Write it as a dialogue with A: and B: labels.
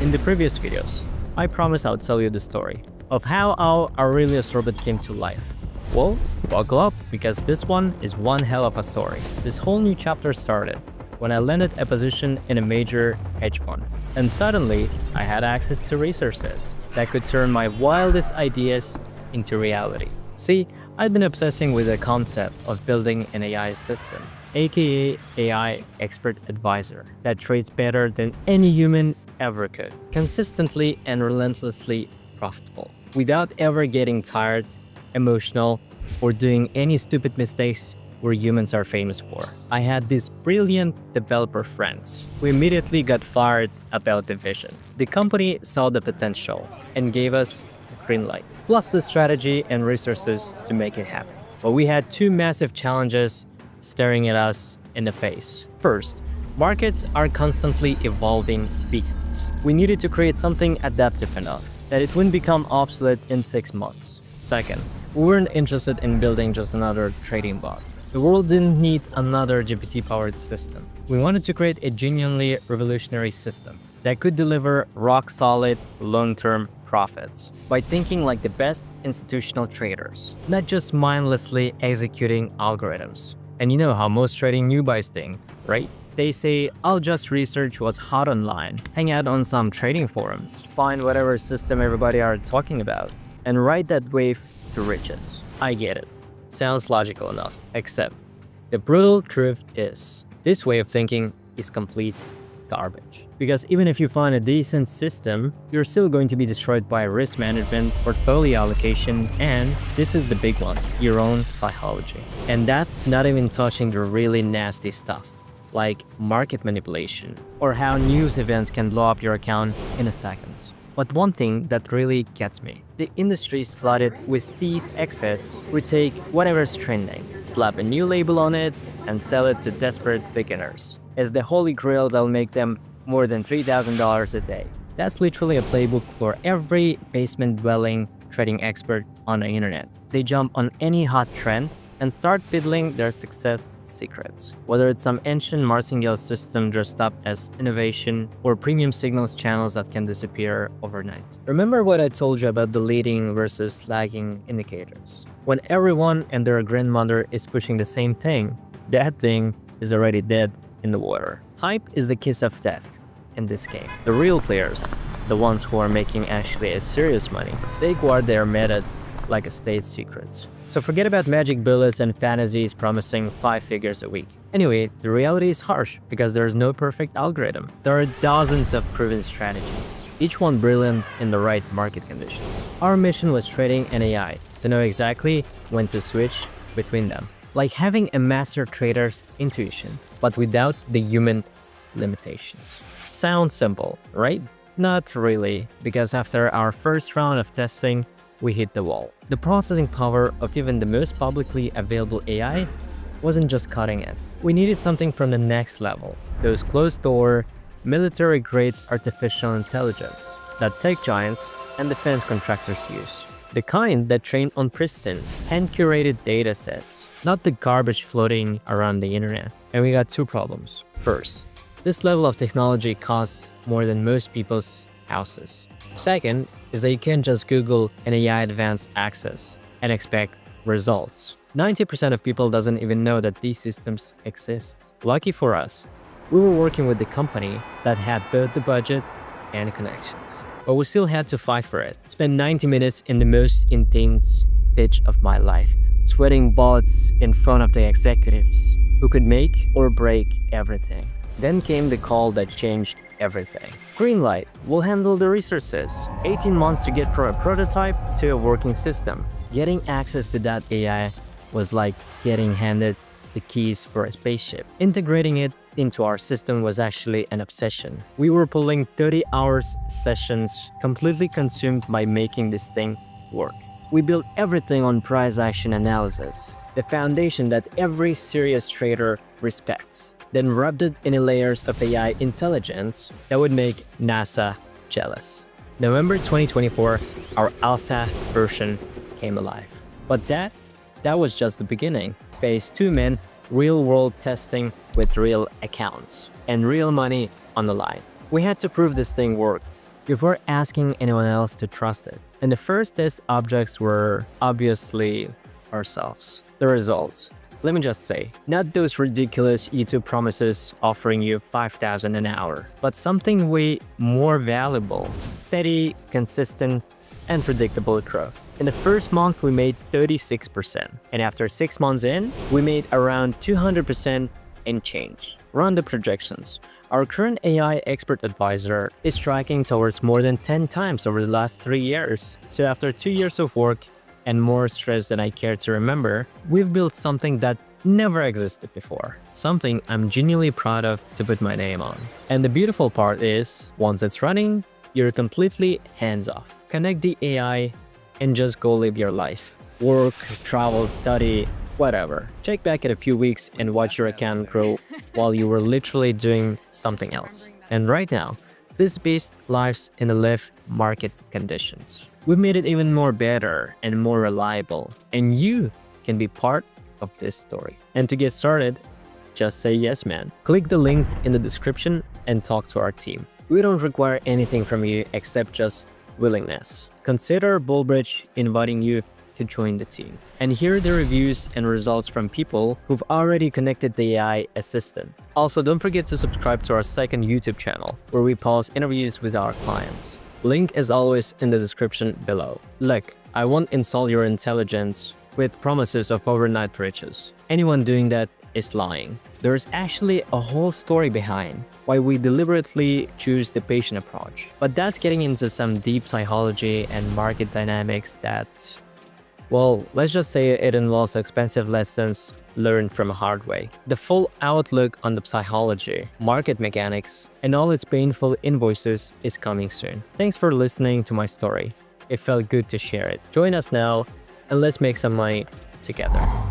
A: In the previous videos, I promised I would tell you the story of how our Aurelius Orbit came to life. Well, buckle up, because this one is one hell of a story. This whole new chapter started when I landed a position in a major hedge fund. And suddenly, I had access to resources that could turn my wildest ideas into reality. See, I'd been obsessing with the concept of building an AI system, aka AI expert advisor, that trades better than any human ever could, consistently and relentlessly profitable, without ever getting tired, emotional, or doing any stupid mistakes where humans are famous for. I had these brilliant developer friends who immediately got fired about the vision. The company saw the potential and gave us a green light, plus the strategy and resources to make it happen. But we had two massive challenges staring at us in the face. First, markets are constantly evolving beasts. We needed to create something adaptive enough that it wouldn't become obsolete in 6 months. Second, we weren't interested in building just another trading bot. The world didn't need another GPT-powered system. We wanted to create a genuinely revolutionary system that could deliver rock-solid, long-term profits by thinking like the best institutional traders, not just mindlessly executing algorithms. And you know how most trading newbies think, right? They say, I'll just research what's hot online, hang out on some trading forums, find whatever system everybody are talking about, and ride that wave to riches. I get it. Sounds logical enough, except the brutal truth is, this way of thinking is complete garbage. Because even if you find a decent system, you're still going to be destroyed by risk management, portfolio allocation, and this is the big one, your own psychology. And that's not even touching the really nasty stuff, like market manipulation, or how news events can blow up your account in a second. But one thing that really gets me, the industry is flooded with these experts who take whatever's trending, slap a new label on it, and sell it to desperate beginners as the holy grail that'll make them more than $3,000 a day. That's literally a playbook for every basement-dwelling trading expert on the internet. They jump on any hot trend and start fiddling their success secrets. Whether it's some ancient martingale system dressed up as innovation or premium signals channels that can disappear overnight. Remember what I told you about the leading versus lagging indicators? When everyone and their grandmother is pushing the same thing, that thing is already dead in the water. Hype is the kiss of death in this game. The real players, the ones who are making actually a serious money, they guard their methods like a state secret. So forget about magic bullets and fantasies promising 5 figures a week. Anyway, the reality is harsh because there is no perfect algorithm. There are dozens of proven strategies, each one brilliant in the right market conditions. Our mission was trading an AI to know exactly when to switch between them, like having a master trader's intuition, but without the human limitations. Sounds simple, right? Not really, because after our first round of testing, we hit the wall. The processing power of even the most publicly available AI wasn't just cutting it. We needed something from the next level, those closed-door, military-grade artificial intelligence that tech giants and defense contractors use. The kind that train on pristine, hand-curated datasets, not the garbage floating around the internet. And we got two problems. First, this level of technology costs more than most people's houses. Second is that you can't just Google an AI advanced access and expect results. 90% of people doesn't even know that these systems exist. Lucky for us, we were working with the company that had both the budget and connections. But we still had to fight for it. Spend 90 minutes in the most intense pitch of my life, sweating bullets in front of the executives who could make or break everything. Then came the call that changed everything. Green light, we'll handle the resources. 18 months to get from a prototype to a working system. Getting access to that AI was like getting handed the keys for a spaceship. Integrating it into our system was actually an obsession. We were pulling 30 hours sessions, completely consumed by making this thing work. We built everything on price action analysis, the foundation that every serious trader respects, then rubbed it in layers of AI intelligence that would make NASA jealous. November 2024, our alpha version came alive. But that was just the beginning. Phase 2 meant real-world testing with real accounts and real money on the line. We had to prove this thing worked before asking anyone else to trust it. And the first test objects were obviously ourselves. The results. Let me just say, not those ridiculous YouTube promises offering you 5,000 an hour, but something way more valuable, steady, consistent, and predictable growth. In the first month, we made 36%, and after 6 months in, we made around 200% in change. Run the projections. Our current AI expert advisor is tracking towards more than 10 times over the last 3 years. So after 2 years of work, and more stress than I care to remember, we've built something that never existed before. Something I'm genuinely proud of to put my name on. And the beautiful part is, once it's running, you're completely hands-off. Connect the AI and just go live your life. Work, travel, study, whatever. Check back in a few weeks and watch your account grow while you were literally doing something else. And right now, this beast lives in the live market conditions. We've made it even more better and more reliable, and you can be part of this story. And to get started, just say yes, man. Click the link in the description and talk to our team. We don't require anything from you except just willingness. Consider Bullbridge inviting you to join the team. And here are the reviews and results from people who've already connected the AI assistant. Also, don't forget to subscribe to our second YouTube channel, where we post interviews with our clients. Link is always in the description below. Look, I won't insult your intelligence with promises of overnight riches. Anyone doing that is lying. There's actually a whole story behind why we deliberately choose the patient approach. But that's getting into some deep psychology and market dynamics that, well, let's just say it involves expensive lessons learned from a hard way. The full outlook on the psychology, market mechanics, and all its painful invoices is coming soon. Thanks for listening to my story. It felt good to share it. Join us now, and let's make some money together.